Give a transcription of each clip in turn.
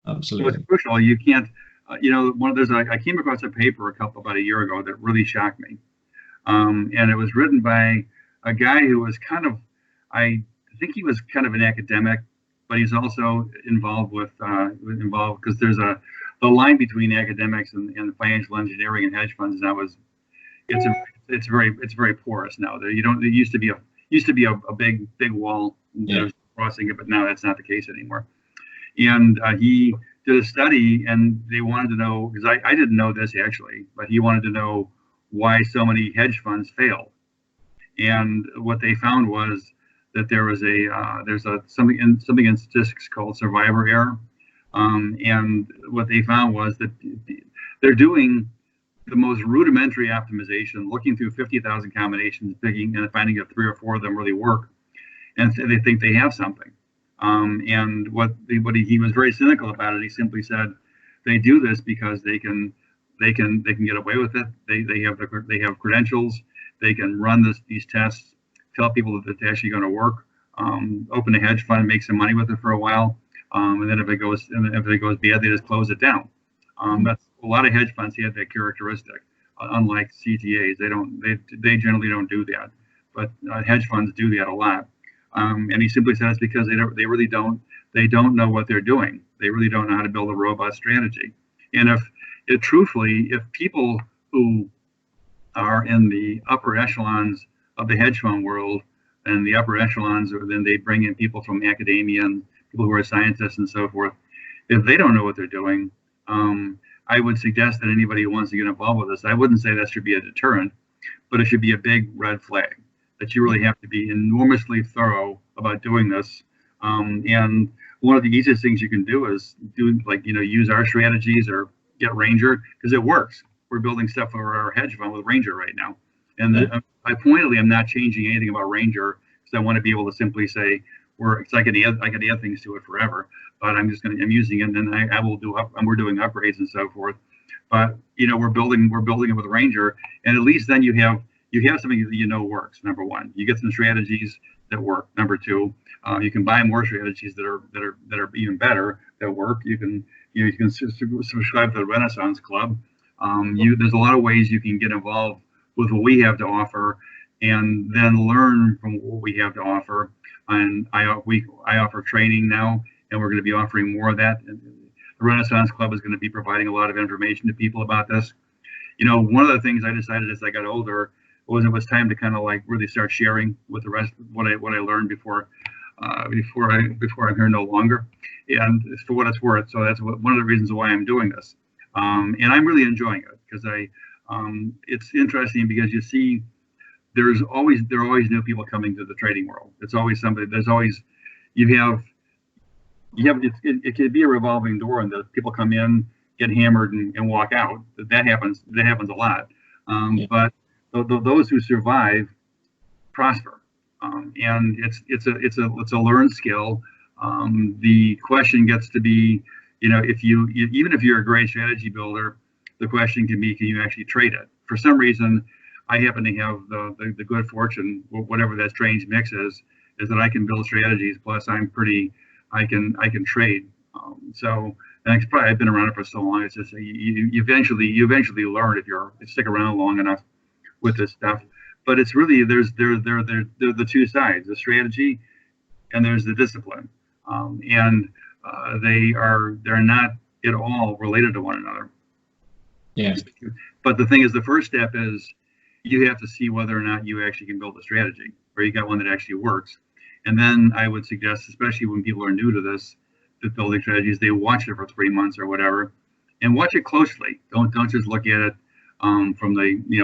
Absolutely. So it's crucial. You can't, I came across a paper about a year ago that really shocked me. And it was written by a guy who was I think he was kind of an academic, but he's also involved because there's the line between academics and financial engineering and hedge funds now it's very porous now. There used to be a big wall crossing it, but now that's not the case anymore. And he did a study, and they wanted to know, because I didn't know this actually, but he wanted to know why so many hedge funds failed. And what they found was that there's something in statistics called survivor error. And what they found was that they're doing the most rudimentary optimization, looking through 50,000 combinations, picking and finding if 3 or 4 of them really work, and so they think they have something. And he was very cynical about it. He simply said they do this because they can get away with it. They have credentials. They can run these tests, tell people that it's actually going to work. Open a hedge fund, make some money with it for a while, and then if it goes bad, they just close it down. That's a lot of hedge funds have that characteristic. Unlike CTAs, they generally don't do that, but hedge funds do that a lot. And he simply says because they don't know what they're doing. They really don't know how to build a robust strategy. And truthfully, if people who are in the upper echelons of the hedge fund world and the upper echelons, or then they bring in people from academia and people who are scientists and so forth, if they don't know what they're doing, I would suggest that anybody who wants to get involved with this, I wouldn't say that should be a deterrent, but it should be a big red flag that you really have to be enormously thorough about doing this. And one of the easiest things you can do is use our strategies or get Ranger, because it works. We're building stuff for our hedge fund with Ranger right now. And I pointedly am not changing anything about Ranger because I want to be able to simply say, I could add things to it forever, but I'm using it, and then we're doing upgrades and so forth. But we're building it with Ranger, and at least then you have something that works. Number one, you get some strategies that work. Number two, you can buy more strategies that are even better that work. You can subscribe to the Renaissance Club. There's a lot of ways you can get involved with what we have to offer, and then learn from what we have to offer. And I offer training now, and we're going to be offering more of that. And the Renaissance Club is going to be providing a lot of information to people about this. One of the things I decided as I got older was it was time to kind of really start sharing with the rest what I learned before I'm here no longer, and it's for what it's worth. So that's one of the reasons why I'm doing this, and I'm really enjoying it because it's interesting because you see there are always new people coming to the trading world. It's always somebody. There's always it could be a revolving door, and the people come in, get hammered, and walk out. That happens a lot. But those who survive prosper, and it's a learned skill. The question gets to be, even if you're a great strategy builder, the question can be, can you actually trade it? For some reason, I happen to have the good fortune, whatever that strange mix is that I can build strategies. Plus, I can trade. So and I've been around it for so long. It's just you eventually learn if you stick around long enough with this stuff. But it's really they're the two sides: the strategy, and there's the discipline, and they're not at all related to one another. Yeah. But the thing is, the first step is you have to see whether or not you actually can build a strategy, or you got one that actually works. And then I would suggest, especially when people are new to this, the building strategies, they watch it for 3 months or whatever, and watch it closely. Don't just look at it from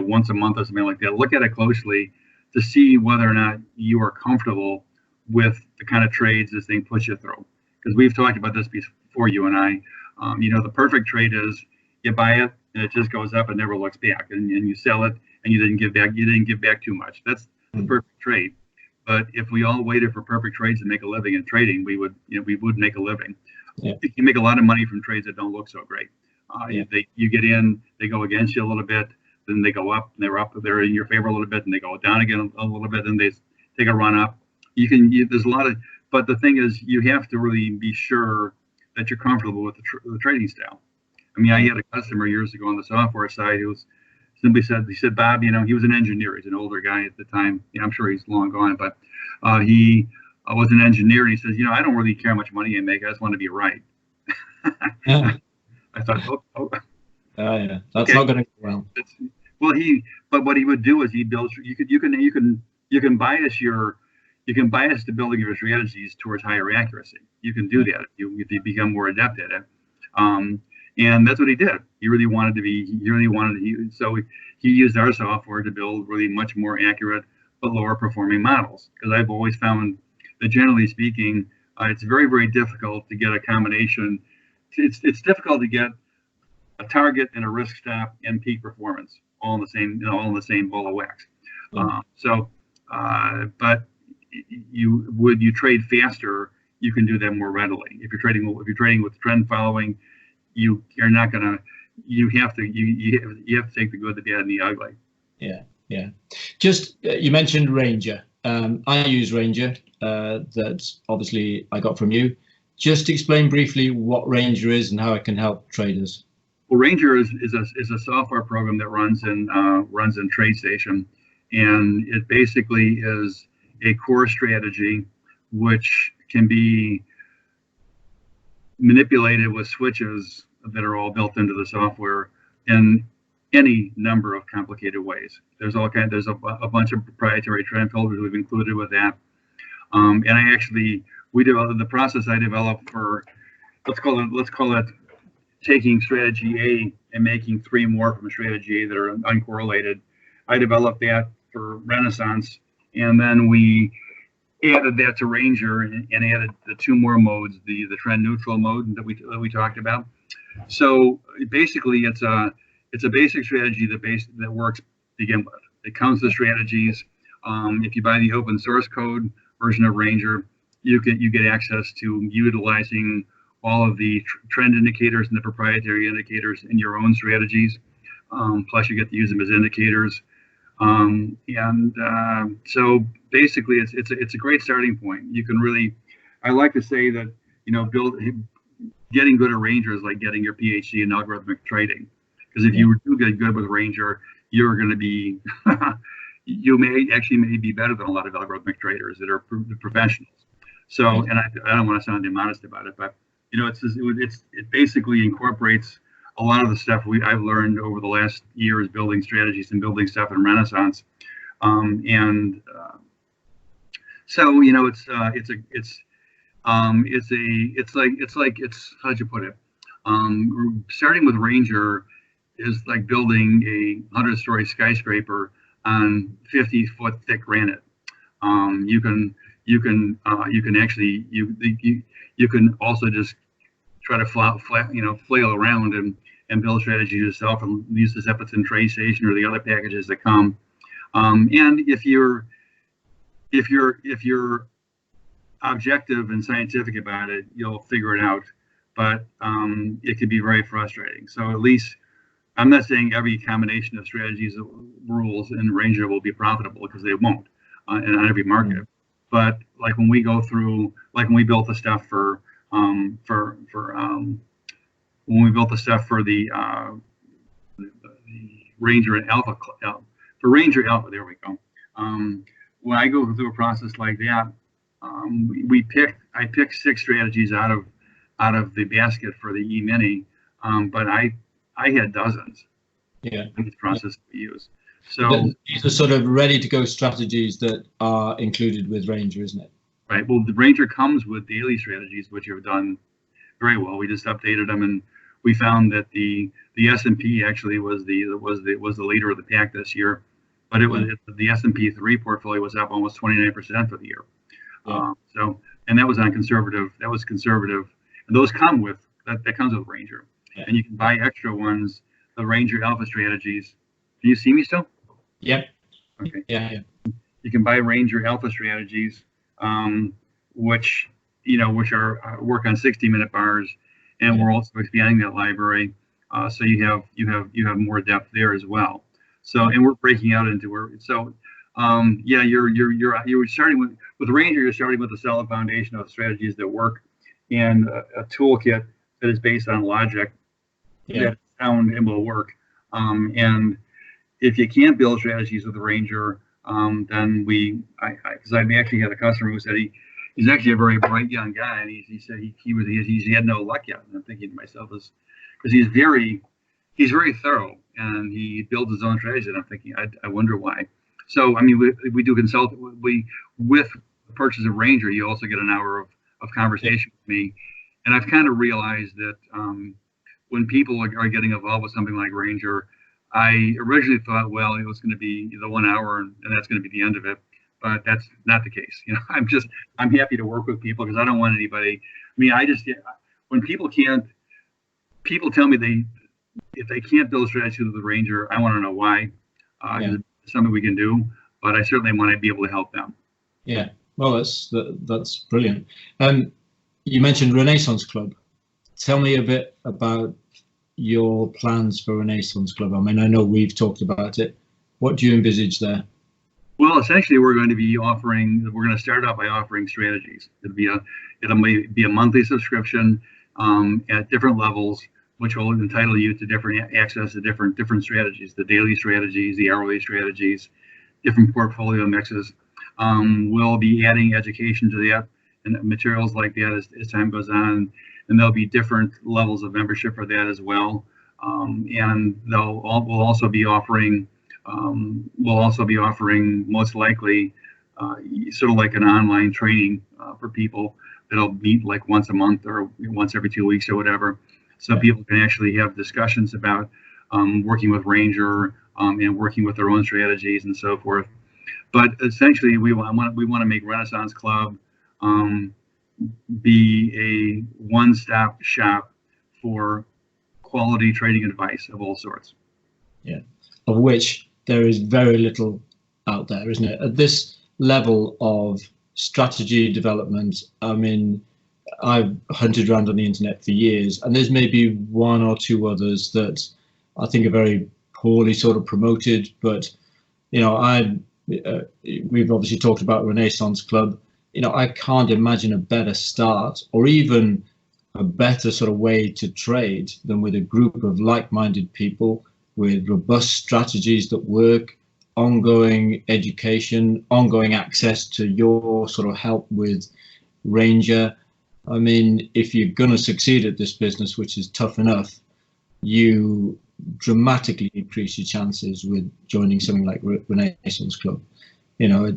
once a month or something like that. Look at it closely to see whether or not you are comfortable with the kind of trades this thing puts you through. Because we've talked about this before, you and I. The perfect trade is you buy it and it just goes up and never looks back, and you sell it and you didn't give back too much. That's the perfect trade. But if we all waited for perfect trades to make a living in trading, we would make a living. Yeah. You make a lot of money from trades that don't look so great. You get in, they go against you a little bit, then they go up, and they're in your favor a little bit, and they go down again a little bit, and they take a run up. There's a lot of, but the thing is, you have to really be sure that you're comfortable with the trading style. I mean, I had a customer years ago on the software side who was simply said, he said, Bob, he was an engineer. He's an older guy at the time. I'm sure he's long gone, but he was an engineer, and he says, I don't really care how much money I make. I just want to be right. Yeah. I thought, yeah, that's okay. Not going to go well. But what he would do is he builds. You can bias the building of your strategies towards higher accuracy. You can do that if you become more adept at it. And that's what he did. He really wanted to. So he used our software to build really much more accurate but lower performing models. Because I've always found that, generally speaking, it's very, very difficult to get a combination. It's difficult to get a target and a risk stop and peak performance all in the same ball of wax. But you trade faster, you can do that more readily. If you're trading with trend following, you have to take the good, the bad, and the ugly. Yeah. Just you mentioned Ranger. I use Ranger. That obviously I got from you. Just explain briefly what Ranger is and how it can help traders. Well, Ranger is a software program that runs in TradeStation, and it basically is a core strategy which can be manipulated with switches that are all built into the software in any number of complicated ways. There's a bunch of proprietary trend filters we've included with that, and we developed the process I developed for let's call it taking strategy A and making 3 more from strategy A that are uncorrelated. I developed that for Renaissance, and then we added that to Ranger and added the 2 more modes, the trend neutral mode that we talked about. So basically, it's a basic strategy that works to begin with. It comes with strategies. If you buy the open source code version of Ranger, you get access to utilizing all of the trend indicators and the proprietary indicators in your own strategies. Plus, you get to use them as indicators. So basically, it's a great starting point. You can really, I like to say that getting good at Ranger is like getting your PhD in algorithmic trading. Because if you do get good with Ranger, you're going to be you may be better than a lot of algorithmic traders that are professionals. So, and I don't want to sound immodest about it, but it basically incorporates a lot of the stuff I've learned over the last years building strategies and building stuff in Renaissance. So it's how'd you put it? Starting with Ranger is like building a 100-story skyscraper on 50-foot thick granite. You can also just try to flail around and build strategies yourself and use the efforts in TradeStation or the other packages that come. And if you're objective and scientific about it, you'll figure it out. But it can be very frustrating. So at least I'm not saying every combination of strategies, rules in Ranger will be profitable, because they won't in every market. But like when we go through, like when we built the stuff for the Ranger and Alpha, for Ranger Alpha, there we go. When I go through a process like that, I picked 6 strategies out of the basket for the E-mini, but I had dozens. In this process we use. So these are sort of ready-to-go strategies that are included with Ranger, isn't it? Right. Well, the Ranger comes with daily strategies, which have done very well. We just updated them, and we found that the S&P actually was the leader of the pack this year, but the S&P 3 portfolio was up almost 29% for the year. And that was on conservative. That was conservative, and those come with that comes with Ranger, and you can buy extra ones, the Ranger Alpha strategies. Can you see me still? Yep. Okay. Yeah. You can buy Ranger Alpha strategies, which are work on 60-minute bars, and we're also expanding that library, so you have more depth there as well. So, and we're breaking out into where. So, you're starting with Ranger. You're starting with a solid foundation of strategies that work, and a toolkit that is based on logic that sound and will work. And if you can't build strategies with a Ranger, then because I actually had a customer who said he's actually a very bright young guy, and he said he had no luck yet. And I'm thinking to myself, because he's very thorough and he builds his own strategies. And I'm thinking, I wonder why. So I mean, we do consult. With the purchase of Ranger, you also get an hour of conversation with me, and I've kind of realized that when people are getting involved with something like Ranger, I originally thought, well, it was going to be the 1 hour and that's going to be the end of it, but that's not the case. You know, I'm happy to work with people because I don't want anybody. I mean, when people tell me if they can't build strategy with the Ranger, I want to know why. It's something we can do, but I certainly want to be able to help them. Yeah, well, that's brilliant. You mentioned Renaissance Club. Tell me a bit about your plans for Renaissance Club. I mean, I know we've talked about it. What do you envisage there? Well, essentially, we're going to start out by offering strategies. It'll be a monthly subscription at different levels, which will entitle you to access to different strategies, the daily strategies, the hourly strategies, different portfolio mixes. We'll be adding education to that and materials like that as time goes on. And there'll be different levels of membership for that as well. And we'll also be offering most likely sort of like an online training for people that'll meet like once a month or once every 2 weeks or whatever. So people can actually have discussions about working with Ranger and working with their own strategies and so forth. But essentially, we want to make Renaissance Club be a one-stop shop for quality trading advice of all sorts. Yeah, of which there is very little out there, isn't it? At this level of strategy development, I mean, I've hunted around on the internet for years, and there's maybe one or two others that I think are very poorly sort of promoted. But you know, we've obviously talked about Renaissance Club. You know, I can't imagine a better start or even a better sort of way to trade than with a group of like-minded people with robust strategies that work, ongoing education, ongoing access to your sort of help with Ranger. I mean, if you're going to succeed at this business, which is tough enough, you dramatically increase your chances with joining something like Renaissance Club. You know,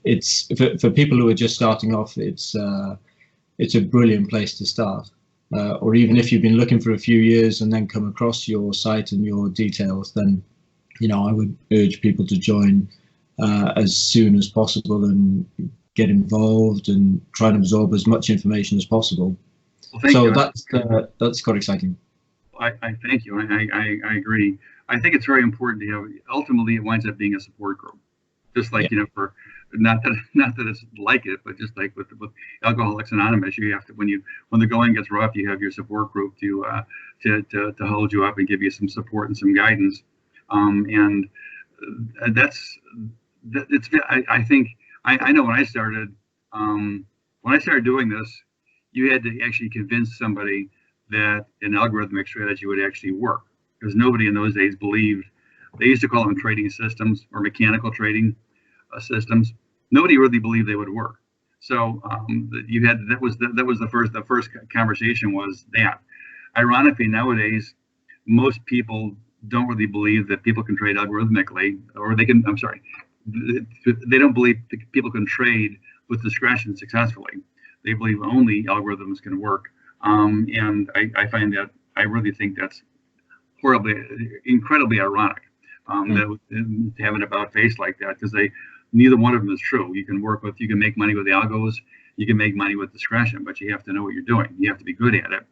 it's for people who are just starting off, it's a brilliant place to start. Or even if you've been looking for a few years and then come across your site and your details, then, you know, I would urge people to join as soon as possible and get involved and try and absorb as much information as possible. Well, so that's quite exciting. I thank you. I agree. I think it's very important to have. Ultimately, it winds up being a support group. Just like, you know, for not that it's like it, but just like with Alcoholics Anonymous, you have to when the going gets rough, you have your support group to hold you up and give you some support and some guidance. And I think I know when I started doing this, you had to actually convince somebody that an algorithmic strategy would actually work, because nobody in those days believed. They used to call them trading systems or mechanical trading systems. Nobody really believed they would work. So that was the first conversation was that. Ironically, nowadays, most people don't really believe that people can trade algorithmically, or they don't believe that people can trade with discretion successfully. They believe only algorithms can work. And I find that, I really think that's incredibly ironic. That to have an about face like that, because neither one of them is true. You can make money with the algos, you can make money with discretion, but you have to know what you're doing. You have to be good at it.